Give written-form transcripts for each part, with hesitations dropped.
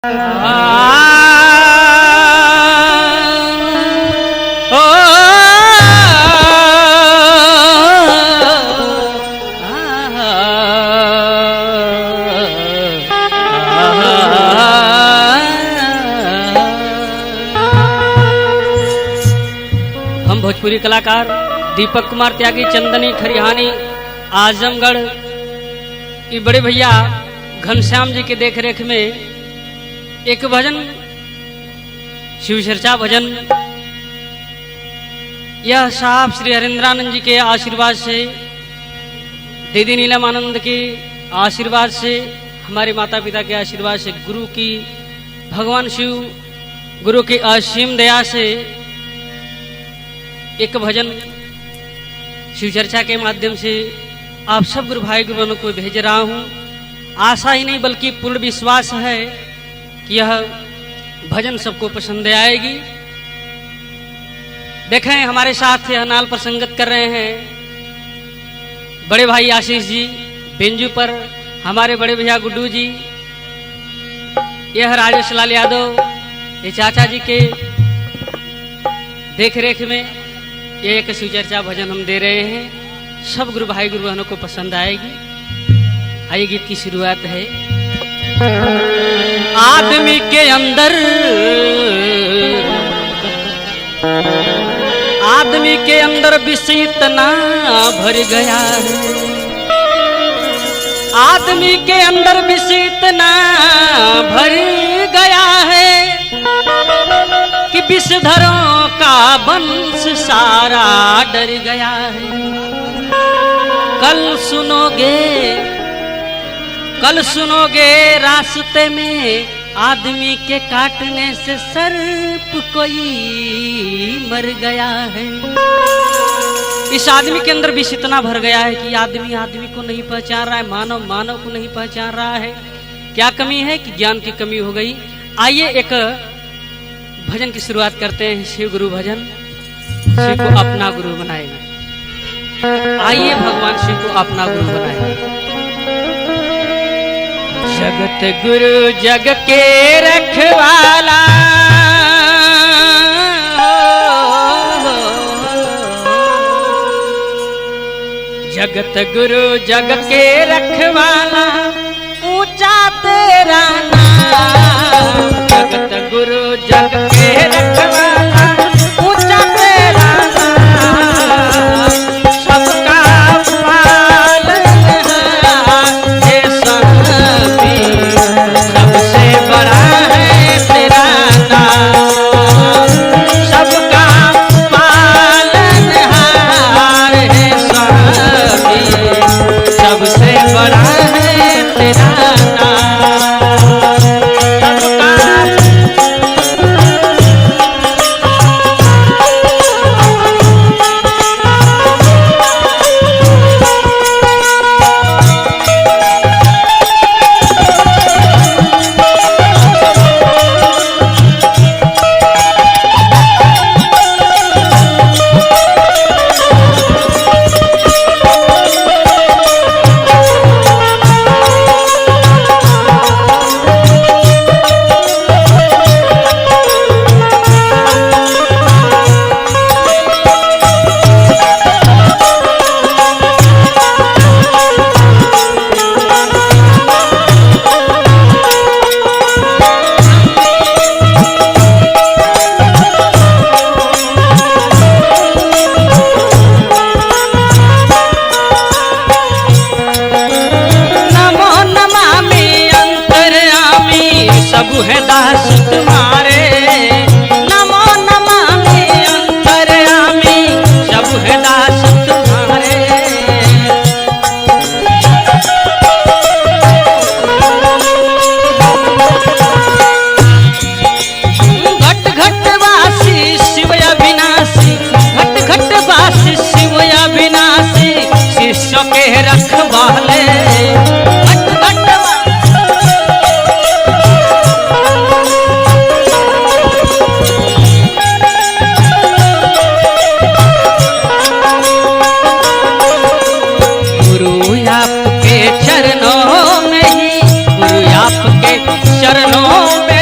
हम भोजपुरी कलाकार दीपक कुमार त्यागी, चंदनी खरिहानी, आजमगढ़, ये बड़े भैया घनश्याम जी के देखरेख में एक भजन, शिव चर्चा भजन, यह साहब श्री हरेंद्रानंद जी के आशीर्वाद से, दीदी नीलम आनंद के आशीर्वाद से, हमारे माता पिता के आशीर्वाद से, गुरु की, भगवान शिव गुरु की असीम दया से एक भजन शिव चर्चा के माध्यम से आप सब गुरु भाई गुरुओं को भेज रहा हूँ। आशा ही नहीं बल्कि पूर्ण विश्वास है कि यह भजन सबको पसंद आएगी। देखें हमारे साथ यह नाल पर संगत कर रहे हैं बड़े भाई आशीष जी, बेंजू पर हमारे बड़े भैया गुड्डू जी, यह राजेश लाल यादव, ये चाचा जी के देखरेख में ये एक शिव चर्चा भजन हम दे रहे हैं। सब गुरु भाई गुरु बहनों को पसंद आएगी। आइए गीत की शुरुआत है। आदमी के अंदर, आदमी के अंदर विष इतना भर गया है, आदमी के अंदर विष इतना भर गया है कि विषधरों का वंश सारा डर गया है। कल सुनोगे रास्ते में आदमी के काटने से सर्प कोई मर गया है। इस आदमी के अंदर विष इतना भर गया है कि आदमी आदमी को नहीं पहचान रहा है, मानव मानव को नहीं पहचान रहा है। क्या कमी है कि ज्ञान की कमी हो गई। आइए एक भजन की शुरुआत करते हैं। शिव गुरु भजन, शिव को अपना गुरु बनाएंगे। आइए भगवान शिव को अपना गुरु बनाएंगे। जगत गुरु जग के रखवाला, जगत गुरु जग के रखवाला, ऊंचा तेरा नाम। जगत गुरु जग के रखवाला, ऊंचा तेरा नाम। सबका पालनहार हे स्वामी, सबसे बड़ा है तेरा नाम। सबका पालनहार हे स्वामी, सबसे बड़ा है तेरा नाम। प्रभु है दास तुम्हारे, नमो नमामि अंतर्यामी, प्रभु है दास तुम्हारे। घट घट वासी शिव अविनाशी, घट घट वासी शिव अविनाशी, शिष्य के रखवाले। चरणों में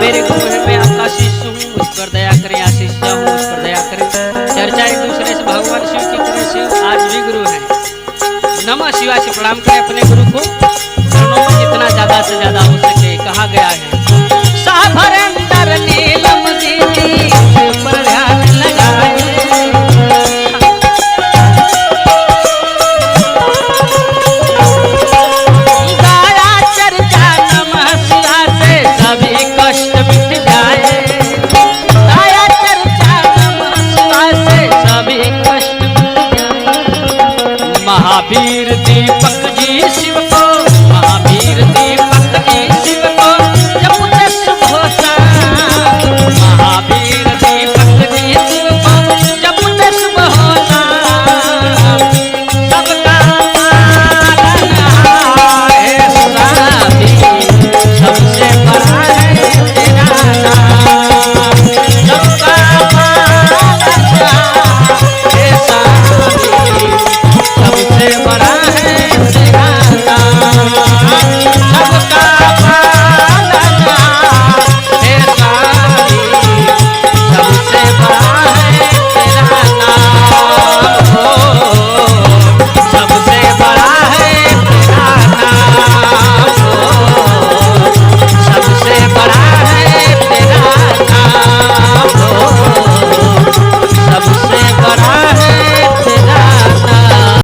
मेरे गुरु हैं, मैं आपका शिष्य हूँ, मुझ पर दया करें, आशीष हूँ, मुझ पर दया करें। चर्चा एक दूसरे से भगवान शिव की तरह से आज भी गुरु हैं। नमः शिवाय से प्रणाम करें अपने गुरु को, चरणों में जितना ज्यादा से ज्यादा हो सके। कहा गया है